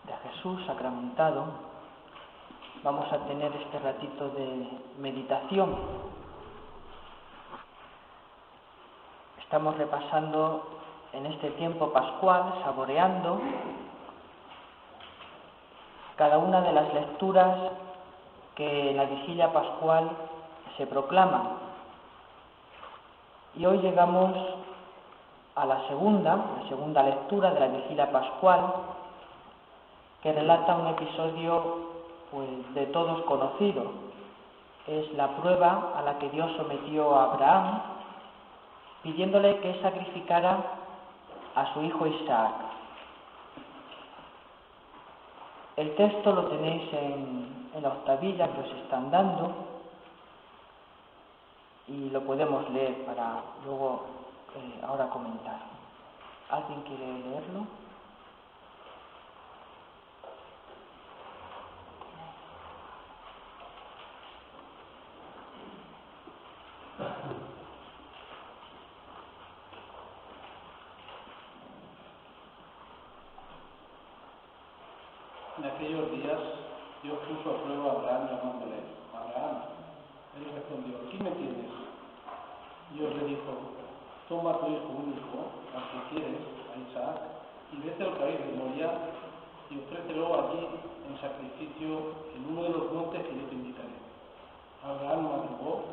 de Jesús sacramentado, vamos a tener este ratito de meditación. Estamos repasando en este tiempo pascual, saboreando cada una de las lecturas que en la vigilia pascual se proclaman. Y hoy llegamos a la segunda lectura de la vigilia pascual, que relata un episodio de todos conocido. Es la prueba a la que Dios sometió a Abraham, pidiéndole que sacrificara a su hijo Isaac. El texto lo tenéis en la octavilla que os están dando y lo podemos leer para luego ahora comentar. ¿Alguien quiere leerlo? En aquellos días Dios puso a prueba a Abraham llamándole: Abraham. Él respondió: aquí me tienes. Dios le dijo: toma a tu hijo único, al que quieres, a Isaac, y vete al país de Moria y ofrécelo allí en sacrificio en uno de los montes que yo te indicaré. Abraham madrugó,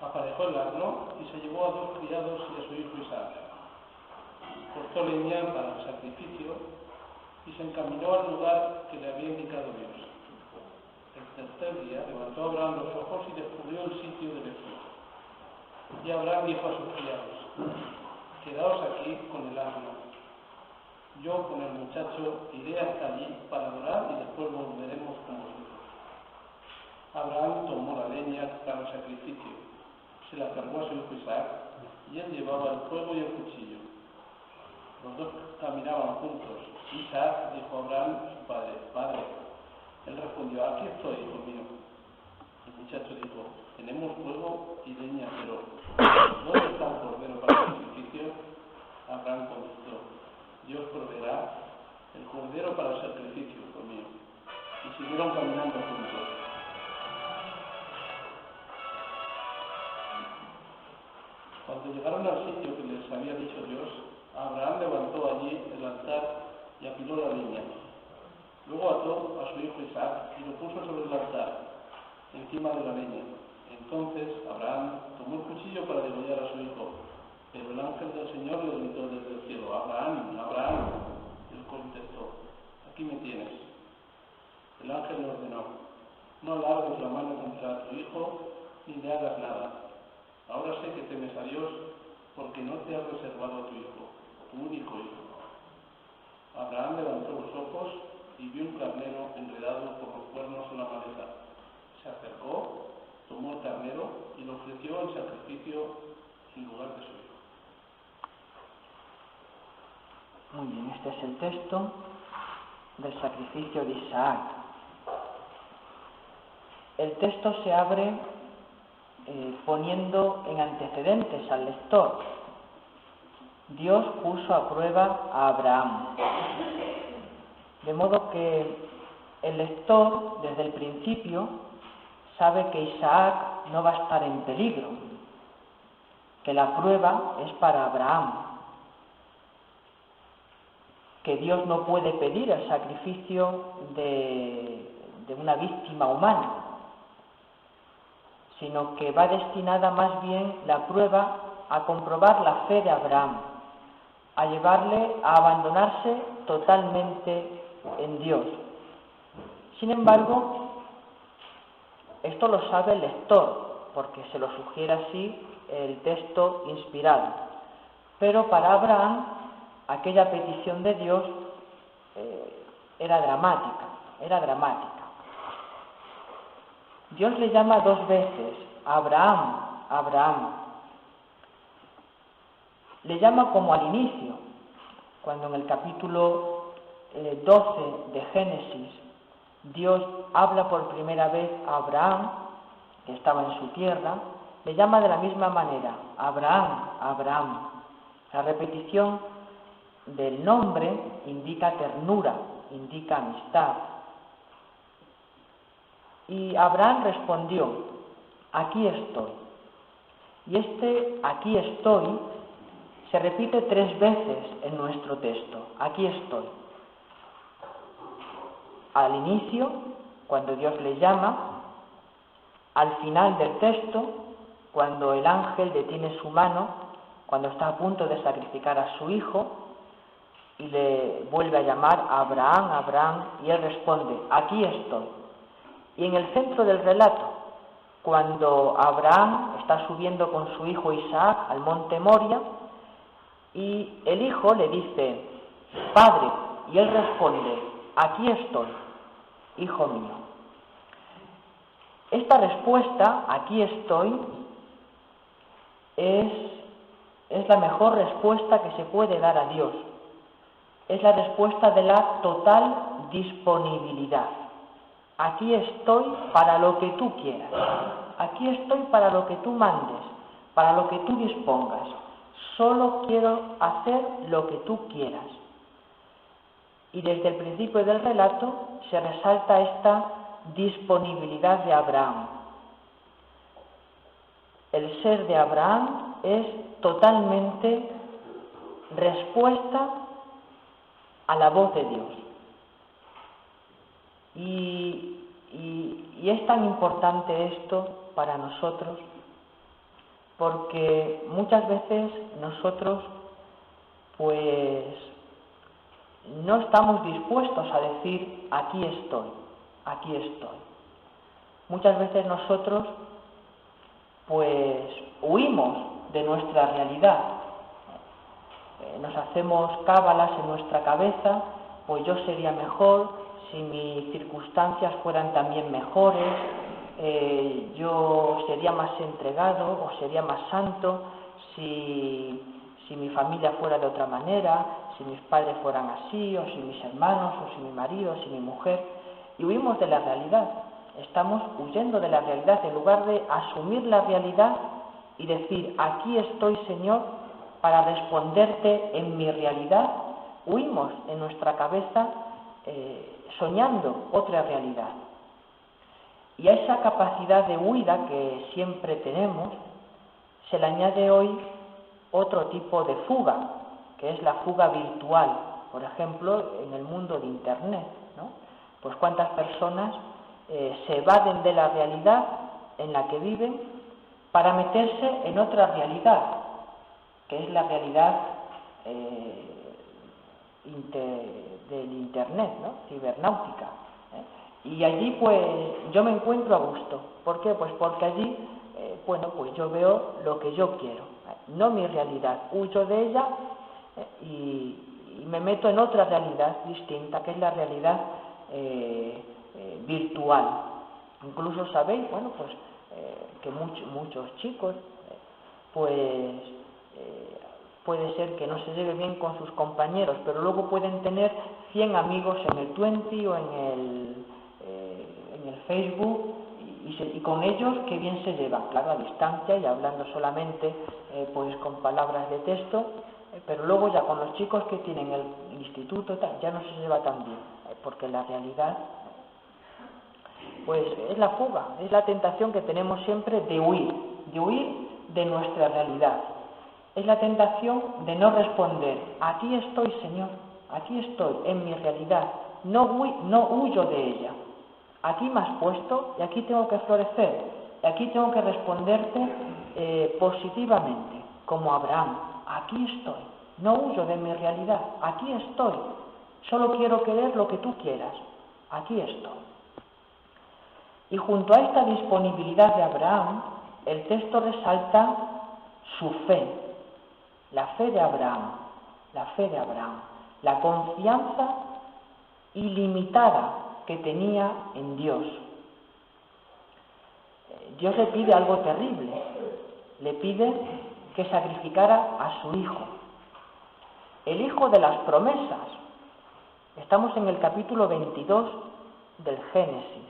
aparejó el asno y se llevó a 2 criados y a su hijo Isaac. Cortó leña para el sacrificio y se encaminó al lugar que le había indicado Dios. El tercer día levantó Abraham los ojos y descubrió el sitio del efod. Y Abraham dijo a sus criados: quedaos aquí con el asno. Yo con el muchacho iré hasta allí para adorar y después volveremos con vosotros. Abraham tomó la leña para el sacrificio, se la cargó a su hijo Isaac, y él llevaba el fuego y el cuchillo. Los dos caminaban juntos. Isaac dijo a Abraham, su padre: Padre. Él respondió: aquí estoy, hijo mío. El muchacho dijo: tenemos fuego y leña, pero ¿dónde está el cordero para el sacrificio? Abraham contestó: Dios proveerá el cordero para el sacrificio, hijo mío. Y siguieron caminando juntos. Cuando llegaron al sitio que les había dicho Dios, Abraham levantó allí el altar y apiló la leña. Luego ató a su hijo Isaac y lo puso sobre el altar, encima de la leña. Entonces Abraham tomó el cuchillo para degollar a su hijo, pero el ángel del Señor le gritó desde el cielo: Abraham, Abraham. Él contestó: aquí me tienes. El ángel le ordenó: no alargues la mano contra tu hijo ni le hagas nada. Ahora sé que temes a Dios, porque no te has reservado a tu hijo, tu único hijo. Abraham levantó los ojos y vio un carnero enredado por los cuernos en la maleza. Se acercó, tomó el carnero y lo ofreció en sacrificio en lugar de su hijo. Muy bien, este es el texto del sacrificio de Isaac. El texto se abre poniendo en antecedentes al lector. Dios puso a prueba a Abraham. De modo que el lector, desde el principio, sabe que Isaac no va a estar en peligro, que la prueba es para Abraham, que Dios no puede pedir el sacrificio de una víctima humana, sino que va destinada más bien la prueba a comprobar la fe de Abraham, a llevarle a abandonarse totalmente en Dios. Sin embargo, esto lo sabe el lector, porque se lo sugiere así el texto inspirado. Pero para Abraham, aquella petición de Dios era dramática. Dios le llama 2 veces: Abraham, Abraham. Le llama como al inicio, cuando en el capítulo 12 de Génesis Dios habla por primera vez a Abraham, que estaba en su tierra, le llama de la misma manera: Abraham, Abraham. La repetición del nombre indica ternura, indica amistad. Y Abraham respondió, aquí estoy. Y este aquí estoy se repite 3 veces en nuestro texto, aquí estoy. Al inicio, cuando Dios le llama, al final del texto, cuando el ángel detiene su mano, cuando está a punto de sacrificar a su hijo, y le vuelve a llamar Abraham, Abraham, y él responde, aquí estoy. Y en el centro del relato, cuando Abraham está subiendo con su hijo Isaac al monte Moria, y el hijo le dice, Padre, y él responde, aquí estoy, hijo mío. Esta respuesta, aquí estoy, es la mejor respuesta que se puede dar a Dios. Es la respuesta de la total disponibilidad. Aquí estoy para lo que tú quieras. Aquí estoy para lo que tú mandes, para lo que tú dispongas. Solo quiero hacer lo que tú quieras. Y desde el principio del relato se resalta esta disponibilidad de Abraham. El ser de Abraham es totalmente respuesta a la voz de Dios. Y es tan importante esto para nosotros, porque muchas veces nosotros pues no estamos dispuestos a decir aquí estoy, aquí estoy. Muchas veces nosotros pues huimos de nuestra realidad, nos hacemos cábalas en nuestra cabeza, pues yo sería mejor si mis circunstancias fueran también mejores, yo sería más entregado o sería más santo si mi familia fuera de otra manera, si mis padres fueran así, o si mis hermanos, o si mi marido, o si mi mujer, y huimos de la realidad. Estamos huyendo de la realidad en lugar de asumir la realidad y decir, aquí estoy, Señor, para responderte en mi realidad. Huimos en nuestra cabeza soñando otra realidad. Y a esa capacidad de huida que siempre tenemos, se le añade hoy otro tipo de fuga, que es la fuga virtual. Por ejemplo, en el mundo de Internet, ¿no? Pues cuántas personas se evaden de la realidad en la que viven para meterse en otra realidad, que es la realidad del Internet, ¿no? Cibernáutica. Y allí pues yo me encuentro a gusto. ¿Por qué? Pues porque allí, pues yo veo lo que yo quiero, no mi realidad. Huyo de ella y me meto en otra realidad distinta, que es la realidad virtual. Incluso sabéis, que muchos chicos, puede ser que no se lleve bien con sus compañeros, pero luego pueden tener 100 amigos en el Twenty o en el Facebook y con ellos qué bien se llevan, claro, a distancia y hablando solamente con palabras de texto, pero luego ya con los chicos que tienen el instituto ya no se lleva tan bien, porque la realidad pues es la fuga, es la tentación que tenemos siempre de huir de nuestra realidad. Es la tentación de no responder, aquí estoy, Señor, aquí estoy, en mi realidad, no huyo de ella. Aquí me has puesto y aquí tengo que florecer, y aquí tengo que responderte positivamente, como Abraham, aquí estoy, no huyo de mi realidad, aquí estoy, solo quiero querer lo que tú quieras, aquí estoy. Y junto a esta disponibilidad de Abraham, el texto resalta su fe, la fe de Abraham, la confianza ilimitada que tenía en Dios. Dios le pide algo terrible, le pide que sacrificara a su hijo, el hijo de las promesas. Estamos en el capítulo 22 del Génesis.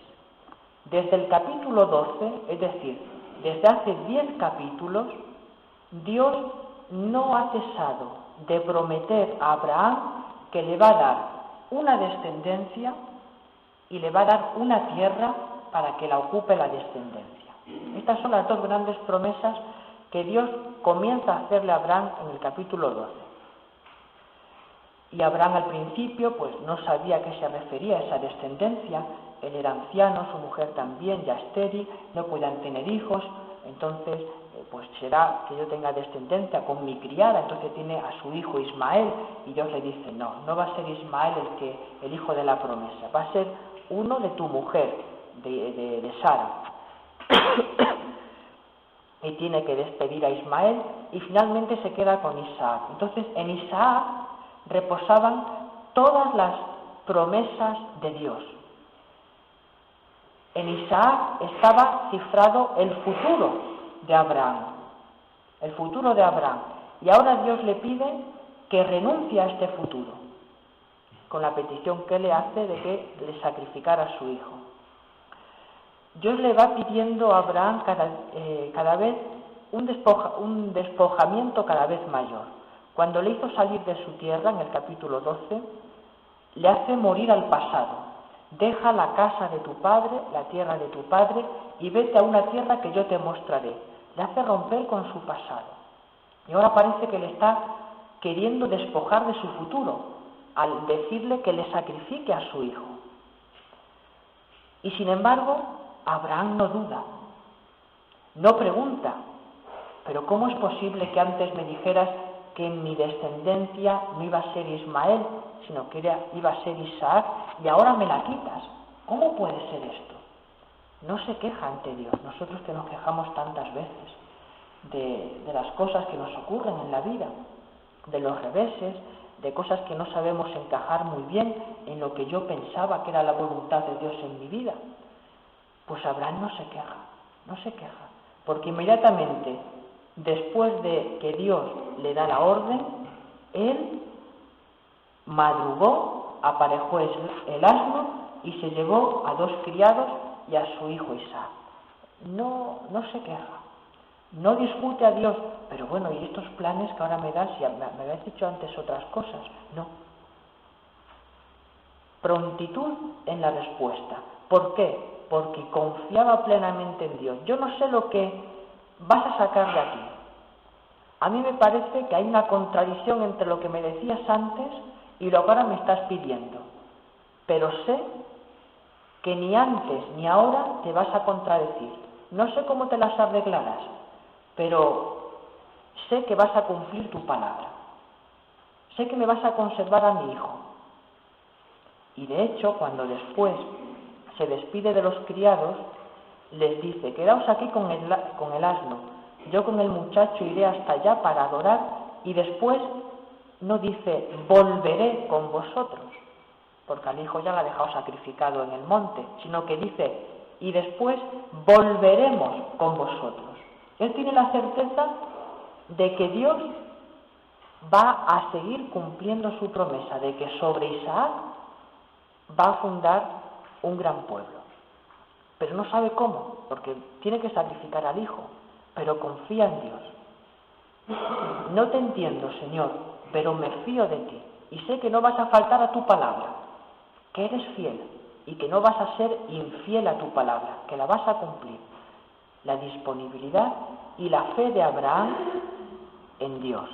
Desde el capítulo 12, es decir, desde hace 10 capítulos, Dios no ha cesado de prometer a Abraham que le va a dar una descendencia y le va a dar una tierra para que la ocupe la descendencia. Estas son las dos grandes promesas que Dios comienza a hacerle a Abraham en el capítulo 12. Y Abraham al principio pues no sabía a qué se refería esa descendencia. Él era anciano, su mujer también, ya estéril, no podían tener hijos. Entonces, pues será que yo tenga descendencia con mi criada. Entonces tiene a su hijo Ismael, y Dios le dice, no va a ser Ismael el hijo de la promesa, va a ser uno de tu mujer, de Sara. Y tiene que despedir a Ismael, y finalmente se queda con Isaac. Entonces, en Isaac reposaban todas las promesas de Dios. En Isaac estaba cifrado el futuro de Abraham, el futuro de Abraham. Y ahora Dios le pide que renuncie a este futuro, con la petición que le hace de que le sacrificara a su hijo. Dios le va pidiendo a Abraham cada vez un despojamiento cada vez mayor. Cuando le hizo salir de su tierra, en el capítulo 12, le hace morir al pasado. Deja la casa de tu padre, la tierra de tu padre, y vete a una tierra que yo te mostraré. Le hace romper con su pasado. Y ahora parece que le está queriendo despojar de su futuro, al decirle que le sacrifique a su hijo. Y sin embargo, Abraham no duda, no pregunta, pero ¿cómo es posible que antes me dijeras que en mi descendencia no iba a ser Ismael, sino que iba a ser Isaac, y ahora me la quitas? ¿Cómo puede ser esto? No se queja ante Dios. Nosotros que nos quejamos tantas veces de las cosas que nos ocurren en la vida, de los reveses, de cosas que no sabemos encajar muy bien en lo que yo pensaba que era la voluntad de Dios en mi vida. Pues Abraham no se queja, porque inmediatamente después de que Dios le da la orden, él madrugó, aparejó el asno y se llevó a 2 criados y a su hijo Isaac. No se queja, no discute a Dios, pero bueno, ¿y estos planes que ahora me das? Si me habías dicho antes otras cosas. No. Prontitud en la respuesta. ¿Por qué? Porque confiaba plenamente en Dios. Yo no sé lo que vas a sacar de aquí. A mí me parece que hay una contradicción entre lo que me decías antes y lo que ahora me estás pidiendo. Pero sé que ni antes ni ahora te vas a contradecir. No sé cómo te las arreglarás, pero sé que vas a cumplir tu palabra. Sé que me vas a conservar a mi hijo. Y de hecho, cuando después se despide de los criados, les dice, quedaos aquí con el asno, yo con el muchacho iré hasta allá para adorar, y después no dice, volveré con vosotros, porque al hijo ya lo ha dejado sacrificado en el monte, sino que dice, y después volveremos con vosotros. Él tiene la certeza de que Dios va a seguir cumpliendo su promesa, de que sobre Isaac va a fundar un gran pueblo. Pero no sabe cómo, porque tiene que sacrificar al hijo, pero confía en Dios. No te entiendo, Señor, pero me fío de ti, y sé que no vas a faltar a tu palabra, que eres fiel, y que no vas a ser infiel a tu palabra, que la vas a cumplir. La disponibilidad y la fe de Abraham en Dios.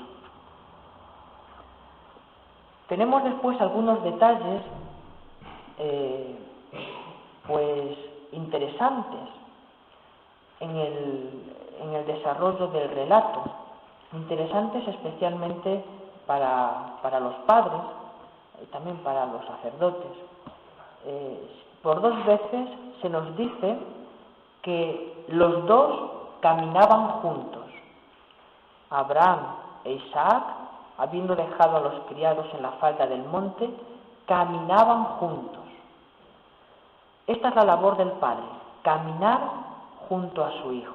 Tenemos después algunos detalles pues interesantes en el desarrollo del relato, interesantes especialmente para los padres y también para los sacerdotes. Por 2 veces se nos dice que los dos caminaban juntos. Abraham e Isaac, habiendo dejado a los criados en la falda del monte, caminaban juntos. Esta es la labor del padre, caminar junto a su hijo.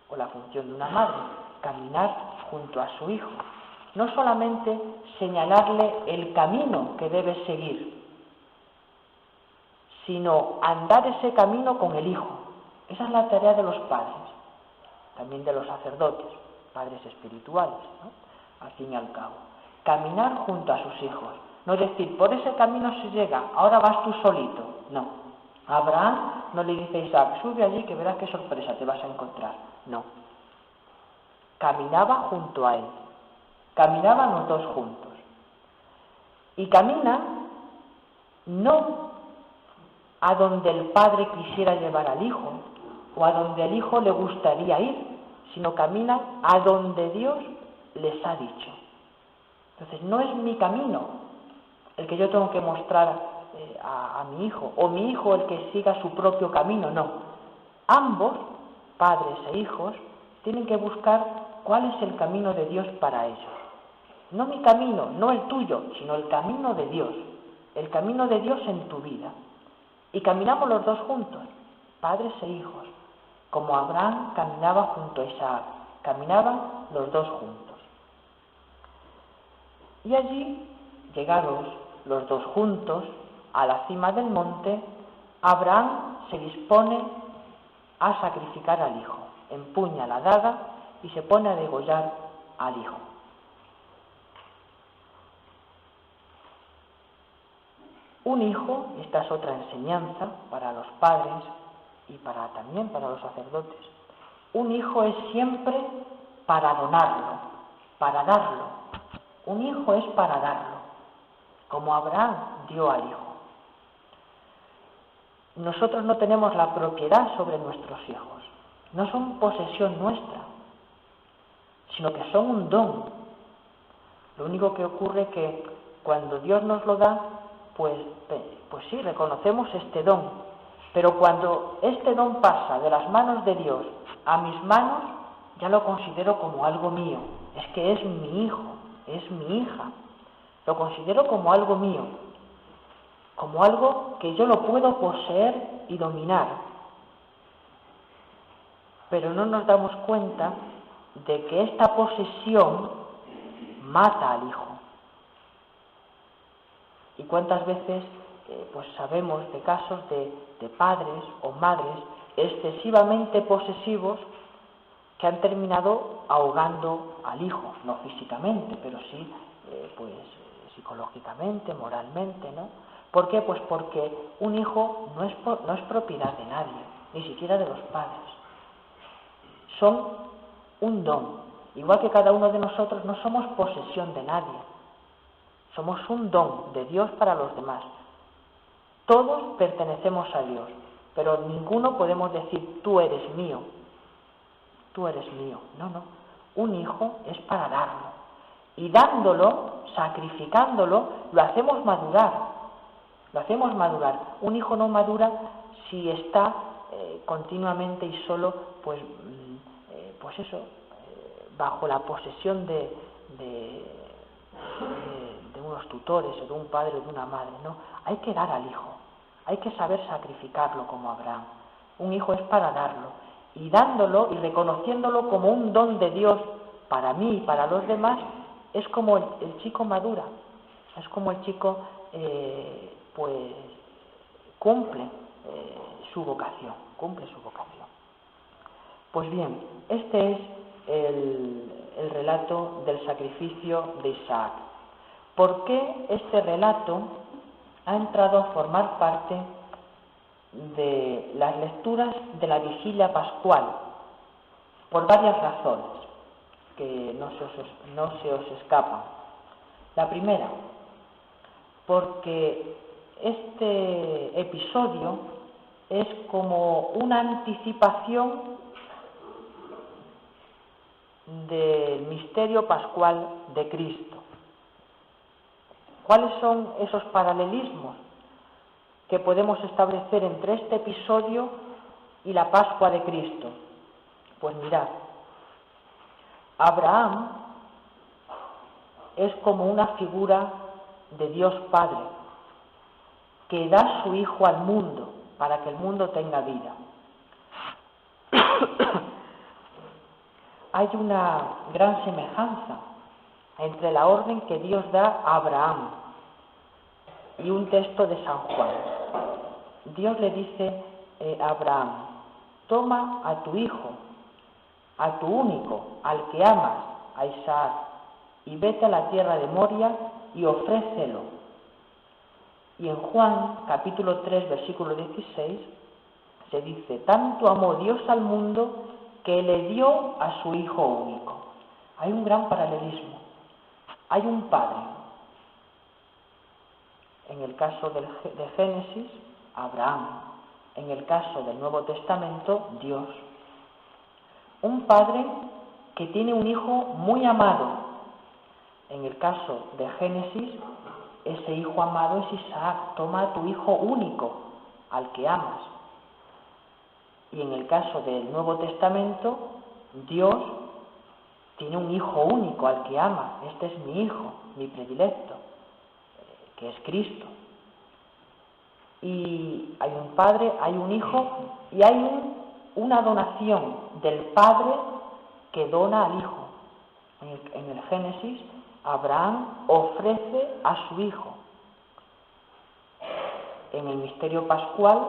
O la función de una madre, caminar junto a su hijo. No solamente señalarle el camino que debe seguir, sino andar ese camino con el hijo. Esa es la tarea de los padres, también de los sacerdotes, padres espirituales, ¿no? Al fin y al cabo. Caminar junto a sus hijos. No decir, por ese camino se llega, ahora vas tú solito. No. Abraham no le dice a Isaac, sube allí que verás qué sorpresa te vas a encontrar. No. Caminaba junto a él. Caminaban los dos juntos. Y caminan no a donde el padre quisiera llevar al hijo o a donde el hijo le gustaría ir, sino caminan a donde Dios les ha dicho. Entonces no es mi camino el que yo tengo que mostrar a mi hijo, o mi hijo el que siga su propio camino, no. Ambos, padres e hijos, tienen que buscar cuál es el camino de Dios para ellos. No mi camino, no el tuyo, sino el camino de Dios. El camino de Dios en tu vida. Y caminamos los dos juntos, padres e hijos, como Abraham caminaba junto a Isaac. Caminaban los dos juntos. Y allí, llegados los dos juntos a la cima del monte, Abraham se dispone a sacrificar al hijo. Empuña la daga y se pone a degollar al hijo. Un hijo, esta es otra enseñanza para los padres y también para los sacerdotes, un hijo es siempre para donarlo, para darlo. Un hijo es para darlo, como Abraham dio al hijo. Nosotros no tenemos la propiedad sobre nuestros hijos, no son posesión nuestra, sino que son un don. Lo único que ocurre es que cuando Dios nos lo da, pues sí, reconocemos este don, pero cuando este don pasa de las manos de Dios a mis manos, ya lo considero como algo mío. Es que es mi hijo, es mi hija. Lo considero como algo mío, como algo que yo lo puedo poseer y dominar. Pero no nos damos cuenta de que esta posesión mata al hijo. Y cuántas veces pues sabemos de casos de padres o madres excesivamente posesivos que han terminado ahogando al hijo, no físicamente, pero sí psicológicamente, moralmente, ¿no? ¿Por qué? Pues porque un hijo no es propiedad de nadie, ni siquiera de los padres. Son un don. Igual que cada uno de nosotros no somos posesión de nadie. Somos un don de Dios para los demás. Todos pertenecemos a Dios, pero ninguno podemos decir, tú eres mío. Tú eres mío. No. Un hijo es para darlo. Y dándolo, sacrificándolo, lo hacemos madurar. Lo hacemos madurar. Un hijo no madura si está continuamente y solo, bajo la posesión de unos tutores o de un padre o de una madre. No, hay que dar al hijo. Hay que saber sacrificarlo como Abraham. Un hijo es para darlo. Y dándolo y reconociéndolo como un don de Dios para mí y para los demás, es como el chico madura. Es como el chico cumple su vocación. Pues bien, este es el relato del sacrificio de Isaac. ¿Por qué este relato ha entrado a formar parte de las lecturas de la vigilia pascual? Por varias razones que no se os escapan. La primera, porque este episodio es como una anticipación del misterio pascual de Cristo. ¿Cuáles son esos paralelismos que podemos establecer entre este episodio y la Pascua de Cristo? Pues mirad, Abraham es como una figura de Dios Padre que da su Hijo al mundo para que el mundo tenga vida. Hay una gran semejanza entre la orden que Dios da a Abraham y un texto de San Juan. Dios le dice a Abraham, toma a tu hijo, a tu único, al que amas, a Isaac, y vete a la tierra de Moria y ofrécelo Y en Juan, capítulo 3, versículo 16, se dice: tanto amó Dios al mundo que le dio a su Hijo único. Hay un gran paralelismo. Hay un Padre. En el caso de Génesis, Abraham. En el caso del Nuevo Testamento, Dios. Un Padre que tiene un Hijo muy amado. En el caso de Génesis, ese Hijo amado es Isaac. Toma a tu Hijo único, al que amas. Y en el caso del Nuevo Testamento, Dios tiene un Hijo único al que ama. Este es mi Hijo, mi predilecto, que es Cristo. Y hay un Padre, hay un Hijo y hay una donación del Padre que dona al Hijo. En el Génesis, Abraham ofrece a su Hijo. En el misterio pascual,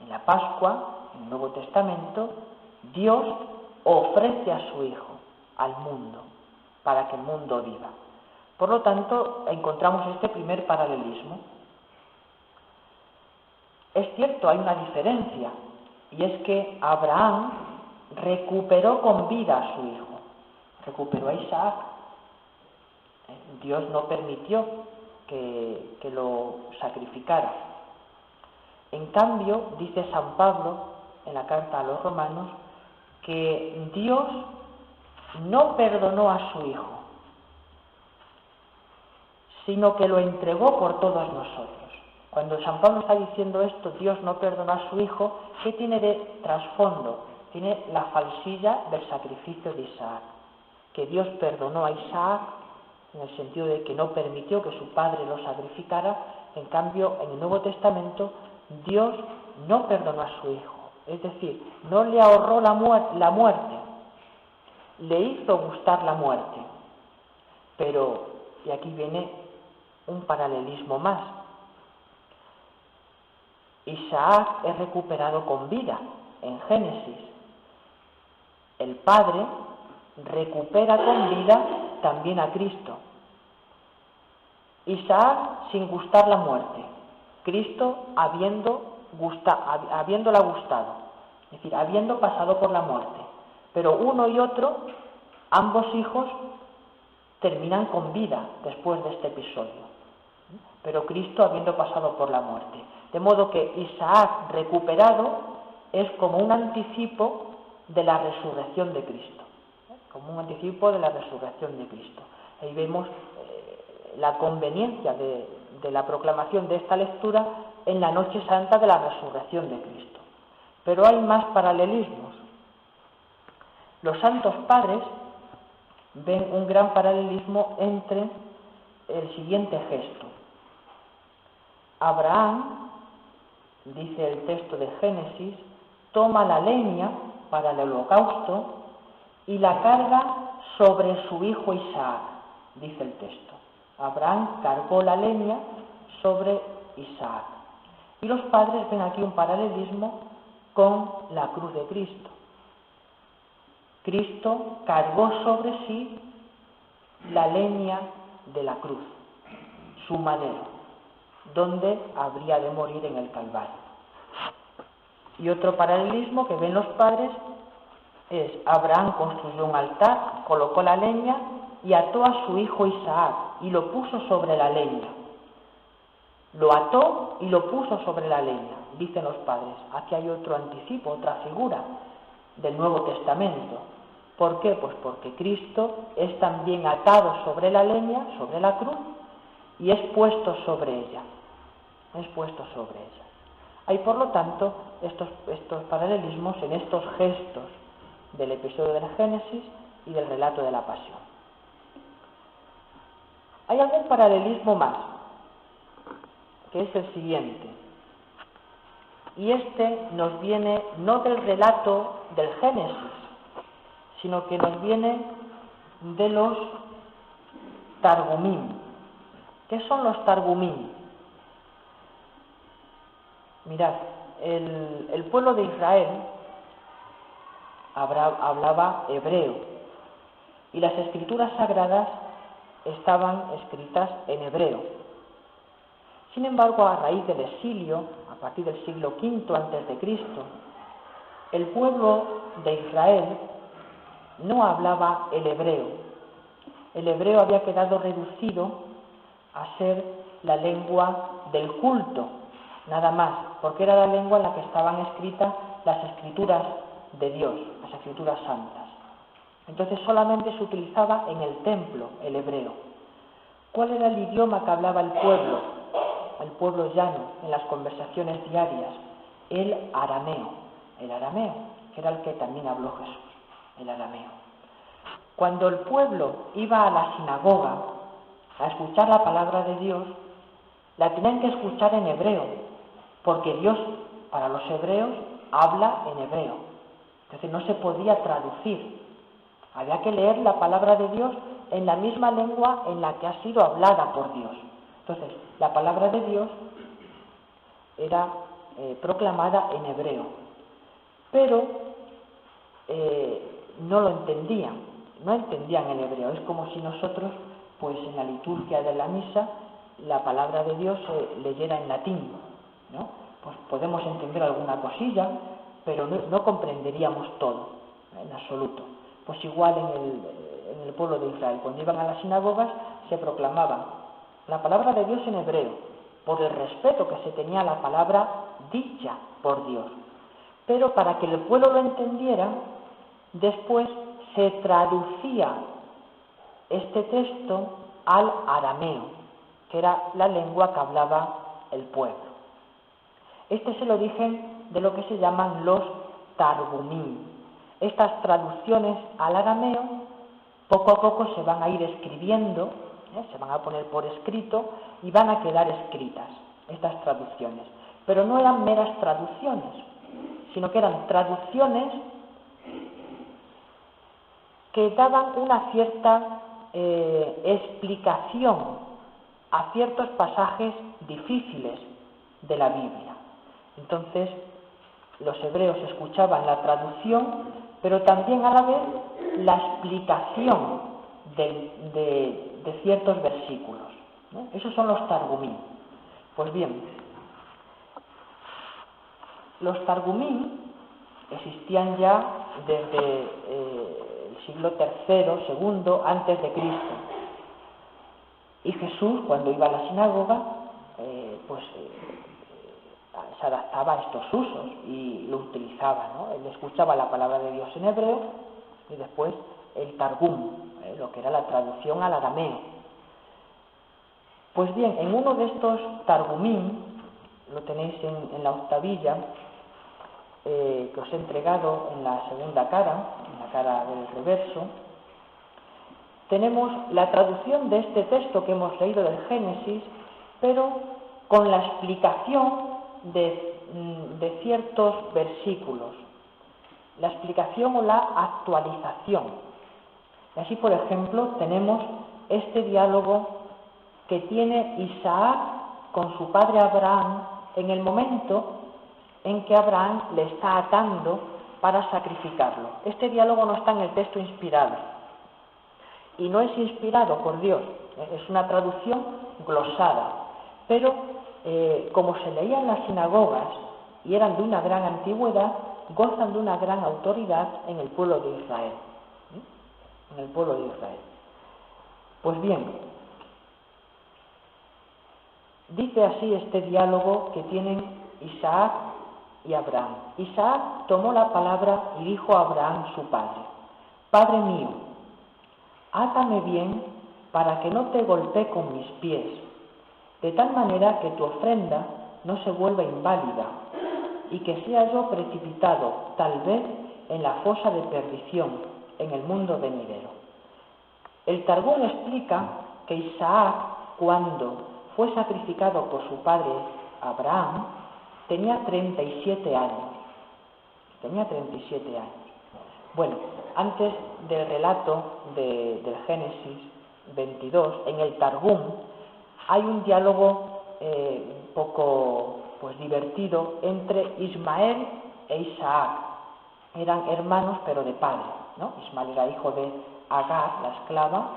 en la Pascua, en el Nuevo Testamento, Dios ofrece a su Hijo al mundo, para que el mundo viva. Por lo tanto, encontramos este primer paralelismo. Es cierto, hay una diferencia, y es que Abraham recuperó con vida a su hijo, recuperó a Isaac. Dios no permitió que lo sacrificara. En cambio, dice San Pablo en la carta a los romanos que Dios no perdonó a su hijo, sino que lo entregó por todos nosotros. Cuando San Pablo está diciendo esto, Dios no perdonó a su hijo, ¿qué tiene de trasfondo? Tiene la falsilla del sacrificio de Isaac, que Dios perdonó a Isaac en el sentido de que no permitió que su padre lo sacrificara. En cambio, en el Nuevo Testamento, Dios no perdonó a su hijo, es decir, no le ahorró la muerte, le hizo gustar la muerte. Pero, y aquí viene un paralelismo más, Isaac es recuperado con vida en Génesis. El Padre recupera con vida también a Cristo. Isaac sin gustar la muerte, Cristo habiéndola gustado, es decir, habiendo pasado por la muerte. Pero uno y otro, ambos hijos, terminan con vida después de este episodio, pero Cristo habiendo pasado por la muerte. De modo que Isaac recuperado es como un anticipo de la resurrección de Cristo, como un anticipo de la resurrección de Cristo. Ahí vemos la conveniencia de la proclamación de esta lectura en la noche santa de la resurrección de Cristo. Pero hay más paralelismos. Los santos padres ven un gran paralelismo entre el siguiente gesto. Abraham, dice el texto de Génesis, toma la leña para el holocausto y la carga sobre su hijo Isaac, dice el texto. Abraham cargó la leña sobre Isaac. Y los padres ven aquí un paralelismo con la cruz de Cristo. Cristo cargó sobre sí la leña de la cruz, su madero, donde habría de morir en el Calvario. Y otro paralelismo que ven los padres es: Abraham construyó un altar, colocó la leña y ató a su hijo Isaac y lo puso sobre la leña. Lo ató y lo puso sobre la leña, dicen los padres. Aquí hay otro anticipo, otra figura del Nuevo Testamento. ¿Por qué? Pues porque Cristo es también atado sobre la leña, sobre la cruz, y es puesto sobre ella. Es puesto sobre ella. Hay, por lo tanto, estos paralelismos en estos gestos del episodio del Génesis y del relato de la Pasión. Hay algún paralelismo más, que es el siguiente. Y este nos viene no del relato del Génesis, sino que nos viene de los Targumim. ¿Qué son los Targumim? Mirad, el pueblo de Israel hablaba hebreo y las escrituras sagradas estaban escritas en hebreo. Sin embargo, a raíz del exilio, a partir del siglo V a.C., el pueblo de Israel no hablaba el hebreo. El hebreo había quedado reducido a ser la lengua del culto, nada más, porque era la lengua en la que estaban escritas las escrituras de Dios, las escrituras santas. Entonces solamente se utilizaba en el templo el hebreo. ¿Cuál era el idioma que hablaba el pueblo llano, en las conversaciones diarias? El arameo, que era el que también habló Jesús, el arameo. Cuando el pueblo iba a la sinagoga a escuchar la palabra de Dios, la tenían que escuchar en hebreo, porque Dios, para los hebreos, habla en hebreo. Entonces no se podía traducir. Había que leer la palabra de Dios en la misma lengua en la que ha sido hablada por Dios. Entonces, la palabra de Dios era proclamada en hebreo, pero no lo entendían, no entendían el hebreo. Es como si nosotros, pues en la liturgia de la misa, la palabra de Dios se leyera en latín, ¿no? Pues podemos entender alguna cosilla, pero no comprenderíamos todo, en absoluto. Pues igual en el pueblo de Israel, cuando iban a las sinagogas, se proclamaba la palabra de Dios en hebreo, por el respeto que se tenía a la palabra dicha por Dios. Pero para que el pueblo lo entendiera, después se traducía este texto al arameo, que era la lengua que hablaba el pueblo. Este es el origen de lo que se llaman los targumim. Estas traducciones al arameo poco a poco se van a ir escribiendo, se van a poner por escrito y van a quedar escritas estas traducciones. Pero no eran meras traducciones, sino que eran traducciones que daban una cierta explicación a ciertos pasajes difíciles de la Biblia. Entonces, los hebreos escuchaban la traducción, pero también a la vez la explicación de ciertos versículos, ¿no? Esos son los targumim. Pues bien, los targumim existían ya desde el siglo III, II antes de Cristo. Y Jesús, cuando iba a la sinagoga, se adaptaba a estos usos y lo utilizaba, ¿no? Él escuchaba la palabra de Dios en hebreo y después el targum, lo que era la traducción al arameo. Pues bien, en uno de estos targumim, lo tenéis en la octavilla, que os he entregado en la segunda cara, en la cara del reverso, tenemos la traducción de este texto que hemos leído del Génesis, pero con la explicación de ciertos versículos, la explicación o la actualización. Y así, por ejemplo, tenemos este diálogo que tiene Isaac con su padre Abraham en el momento en que Abraham le está atando para sacrificarlo. Este diálogo no está en el texto inspirado y no es inspirado por Dios, es una traducción glosada, pero como se leía en las sinagogas y eran de una gran antigüedad, gozan de una gran autoridad en el pueblo de Israel. En el pueblo de Israel. Pues bien, dice así este diálogo que tienen Isaac y Abraham. Isaac tomó la palabra y dijo a Abraham su padre: Padre mío, átame bien para que no te golpee con mis pies, de tal manera que tu ofrenda no se vuelva inválida y que sea yo precipitado, tal vez, en la fosa de perdición, en el mundo venidero. El Targum explica que Isaac, cuando fue sacrificado por su padre Abraham, tenía 37 años. Tenía 37 años. Bueno, antes del relato del Génesis 22, en el Targum hay un diálogo un poco divertido entre Ismael e Isaac. Eran hermanos pero de padre, ¿no? Ismael era hijo de Agar, la esclava,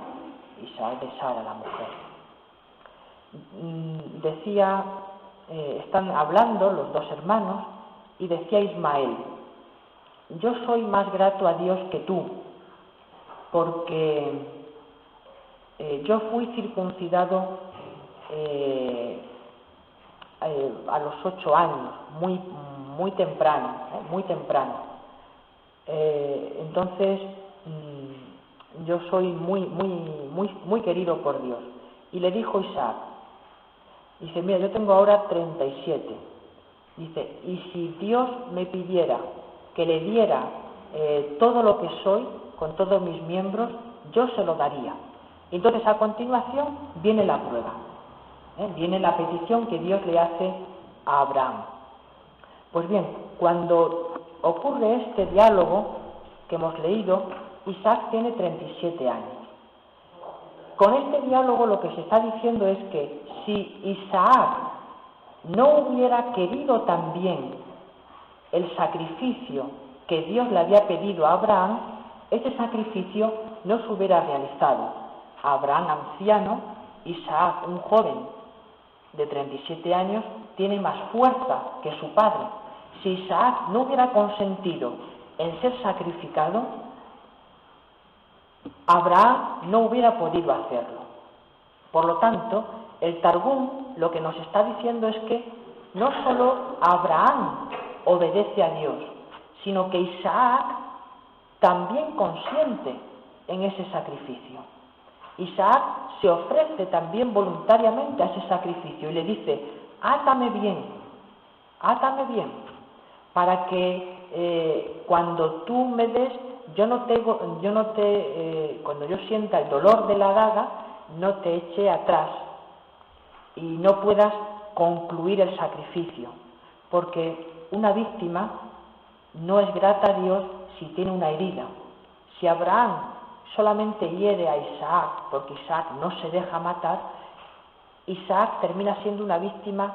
Isaac de Sara, la mujer. decía, están hablando los dos hermanos, y decía Ismael: yo soy más grato a Dios que tú, porque yo fui circuncidado a los 8 años, muy temprano, muy temprano. Entonces yo soy muy querido por Dios. Y le dijo Isaac, dice: mira, yo tengo ahora 37. Dice: y si Dios me pidiera que le diera todo lo que soy, con todos mis miembros, yo se lo daría. Entonces, a continuación viene la prueba, viene la petición que Dios le hace a Abraham. Pues bien, cuando ocurre este diálogo que hemos leído, Isaac tiene 37 años. Con este diálogo lo que se está diciendo es que si Isaac no hubiera querido también el sacrificio que Dios le había pedido a Abraham, ese sacrificio no se hubiera realizado. Abraham, anciano, Isaac, un joven de 37 años, tiene más fuerza que su padre. Si Isaac no hubiera consentido en ser sacrificado, Abraham no hubiera podido hacerlo. Por lo tanto, el Targum lo que nos está diciendo es que no solo Abraham obedece a Dios, sino que Isaac también consiente en ese sacrificio. Isaac se ofrece también voluntariamente a ese sacrificio y le dice: átame bien, para que cuando tú me des, cuando yo sienta el dolor de la daga, no te eche atrás y no puedas concluir el sacrificio, porque una víctima no es grata a Dios si tiene una herida. Si Abraham solamente hiere a Isaac porque Isaac no se deja matar, Isaac termina siendo una víctima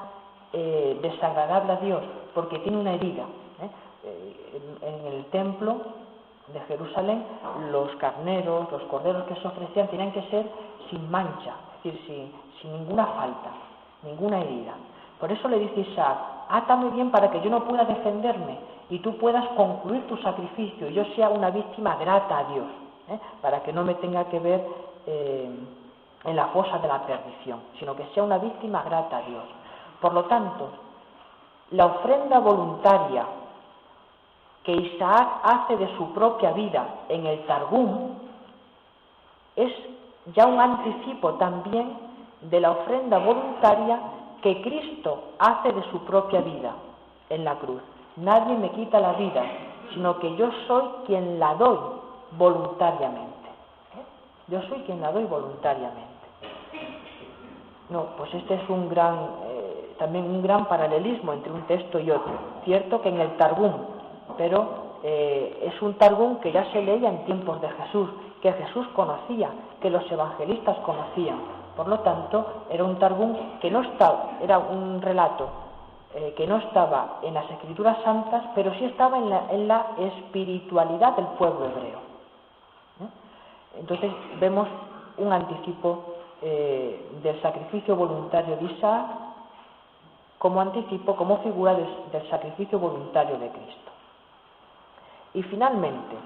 desagradable a Dios porque tiene una herida. En el templo de Jerusalén, los carneros, los corderos que se ofrecían tenían que ser sin mancha, es decir, sin ninguna falta, ninguna herida. Por eso le dice Isaac: átame bien para que yo no pueda defenderme y tú puedas concluir tu sacrificio y yo sea una víctima grata a Dios, para que no me tenga que ver en la fosa de la perdición, sino que sea una víctima grata a Dios. Por lo tanto, la ofrenda voluntaria que Isaac hace de su propia vida en el Targum es ya un anticipo también de la ofrenda voluntaria que Cristo hace de su propia vida en la cruz. Nadie me quita la vida, sino que yo soy quien la doy voluntariamente. Yo soy quien la doy voluntariamente. No, pues este es también un gran paralelismo entre un texto y otro. Cierto que en el Targum, pero es un Targum que ya se leía en tiempos de Jesús, que Jesús conocía, que los evangelistas conocían. Por lo tanto, era un Targum que no estaba, era un relato que no estaba en las Escrituras Santas, pero sí estaba en la espiritualidad del pueblo hebreo. Entonces vemos un anticipo del sacrificio voluntario de Isaac como anticipo, como figura del sacrificio voluntario de Cristo. Y finalmente,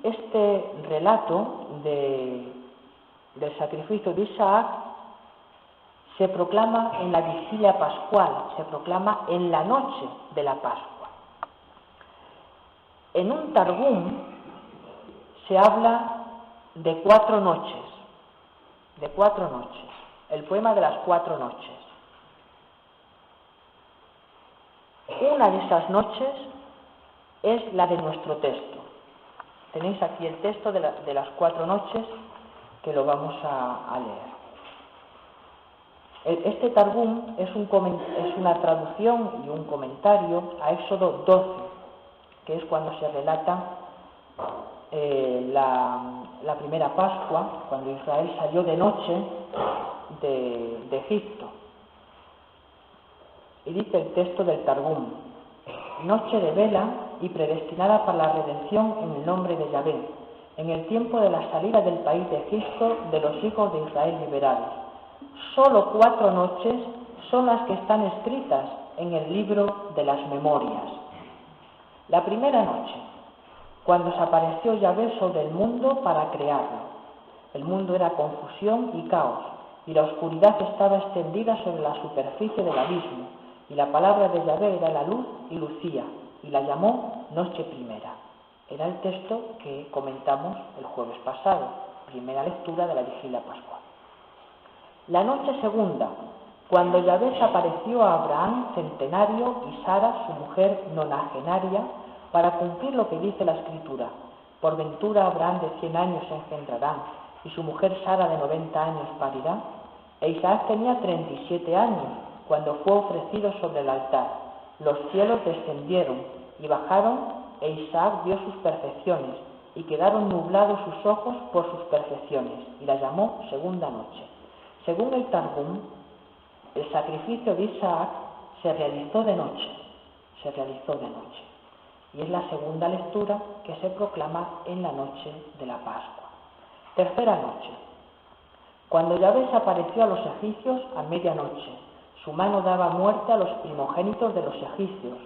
este relato del sacrificio de Isaac se proclama en la vigilia pascual, se proclama en la noche de la Pascua. En un Targum se habla de 4 noches, el poema de las 4 noches. Una de esas noches es la de nuestro texto. Tenéis aquí el texto de las 4 noches que lo vamos a leer. Este Targum es una traducción y un comentario a Éxodo 12, que es cuando se relata la primera Pascua, cuando Israel salió de noche de Egipto. Y dice el texto del Targum: noche de vela y predestinada para la redención en el nombre de Yahvé, en el tiempo de la salida del país de Egipto de los hijos de Israel liberados. Solo 4 noches son las que están escritas en el libro de las memorias. La primera noche, cuando se apareció Yahvé sobre el mundo para crearlo. El mundo era confusión y caos, y la oscuridad estaba extendida sobre la superficie del abismo, y la palabra de Yahvé era la luz y lucía, y la llamó noche primera. Era el texto que comentamos el jueves pasado, primera lectura de la vigilia pascual. La noche segunda, cuando Yahvé se apareció a Abraham, centenario, y Sara, su mujer nonagenaria, para cumplir lo que dice la Escritura. Por ventura Abraham de 100 años engendrará, y su mujer Sara de 90 años parirá. E Isaac tenía 37 años, cuando fue ofrecido sobre el altar. Los cielos descendieron y bajaron, e Isaac vio sus perfecciones, y quedaron nublados sus ojos por sus perfecciones, y la llamó segunda noche. Según el Targum, el sacrificio de Isaac se realizó de noche, y es la segunda lectura que se proclama en la noche de la Pascua. Tercera noche, cuando Yahvé se apareció a los egipcios a medianoche, su mano daba muerte a los primogénitos de los egipcios,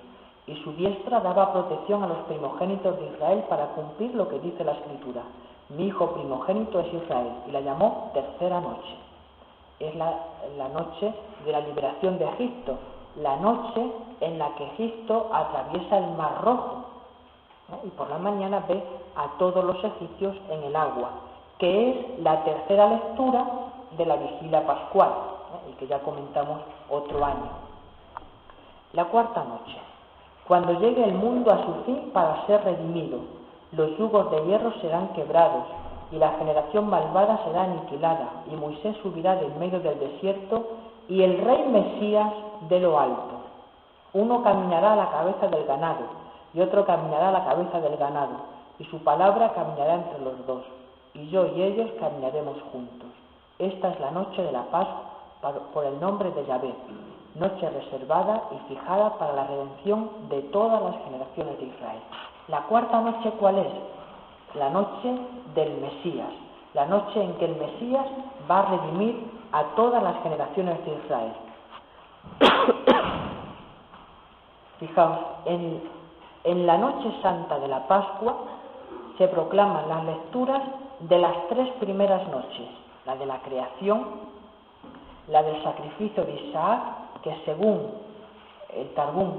y su diestra daba protección a los primogénitos de Israel para cumplir lo que dice la Escritura. Mi hijo primogénito es Israel, y la llamó tercera noche. Es la noche de la liberación de Egipto, la noche en la que Egipto atraviesa el Mar Rojo, y por la mañana ve a todos los egipcios en el agua, que es la tercera lectura de la vigilia pascual, y que ya comentamos otro año. La cuarta noche, cuando llegue el mundo a su fin para ser redimido, los yugos de hierro serán quebrados, y la generación malvada será aniquilada, y Moisés subirá de en medio del desierto, y el rey Mesías de lo alto. Uno caminará a la cabeza del ganado, y otro caminará a la cabeza del ganado, y su palabra caminará entre los dos, y yo y ellos caminaremos juntos. Esta es la noche de la Pascua por el nombre de Yahvé, noche reservada y fijada para la redención de todas las generaciones de Israel. La cuarta noche, ¿cuál es? La noche del Mesías, la noche en que el Mesías va a redimir a todas las generaciones de Israel. Fijaos, en la noche santa de la Pascua se proclaman las lecturas de las 3 primeras noches, la de la creación, la del sacrificio de Isaac, que según el Targum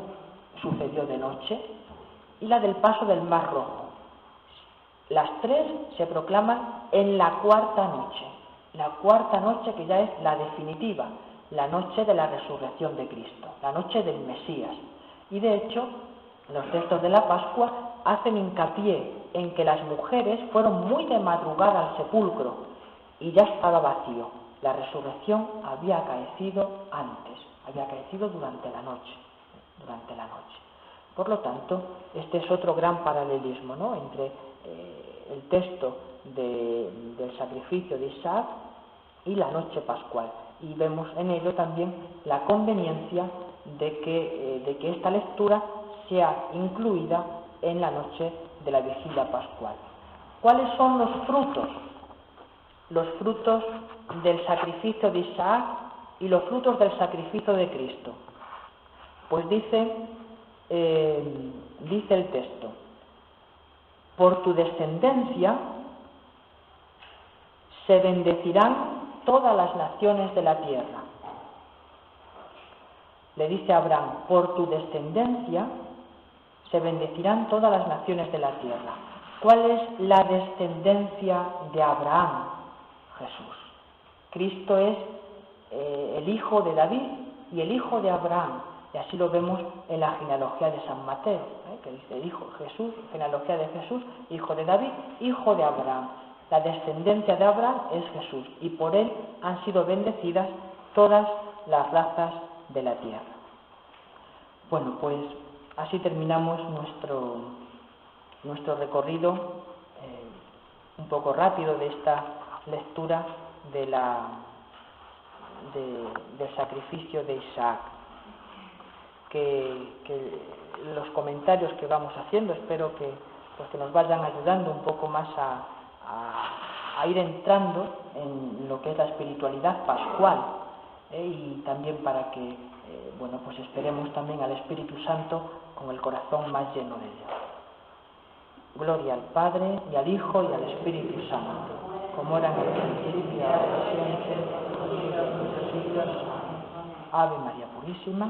sucedió de noche, y la del paso del Mar Rojo. Las 3 se proclaman en la cuarta noche que ya es la definitiva, la noche de la resurrección de Cristo, la noche del Mesías. Y de hecho, los textos de la Pascua hacen hincapié en que las mujeres fueron muy de madrugada al sepulcro y ya estaba vacío. La resurrección había acaecido antes, había acaecido durante la noche. Por lo tanto, este es otro gran paralelismo, ¿no?, entre el texto del sacrificio de Isaac y la noche pascual. Y vemos en ello también la conveniencia de que esta lectura sea incluida en la noche de la vigilia pascual. ¿Cuáles son los frutos? Los frutos del sacrificio de Isaac y los frutos del sacrificio de Cristo. Pues dice el texto: por tu descendencia se bendecirán todas las naciones de la tierra. Le dice a Abraham: por tu descendencia se bendecirán todas las naciones de la tierra. ¿Cuál es la descendencia de Abraham? Jesús. Cristo es el hijo de David y el hijo de Abraham. Y así lo vemos en la genealogía de San Mateo, que dice hijo Jesús, genealogía de Jesús, hijo de David, hijo de Abraham. La descendencia de Abraham es Jesús, y por él han sido bendecidas todas las razas de la tierra. Bueno, pues así terminamos nuestro recorrido un poco rápido de esta lectura del sacrificio de Isaac. que los comentarios que vamos haciendo, espero que nos vayan ayudando un poco más a ir entrando en lo que es la espiritualidad pascual, y también para que esperemos también al Espíritu Santo con el corazón más lleno de Dios. Gloria al Padre, y al Hijo, y al Espíritu Santo, como era en el principio, ahora y siempre, por los siglos de los siglos. Ave María Purísima.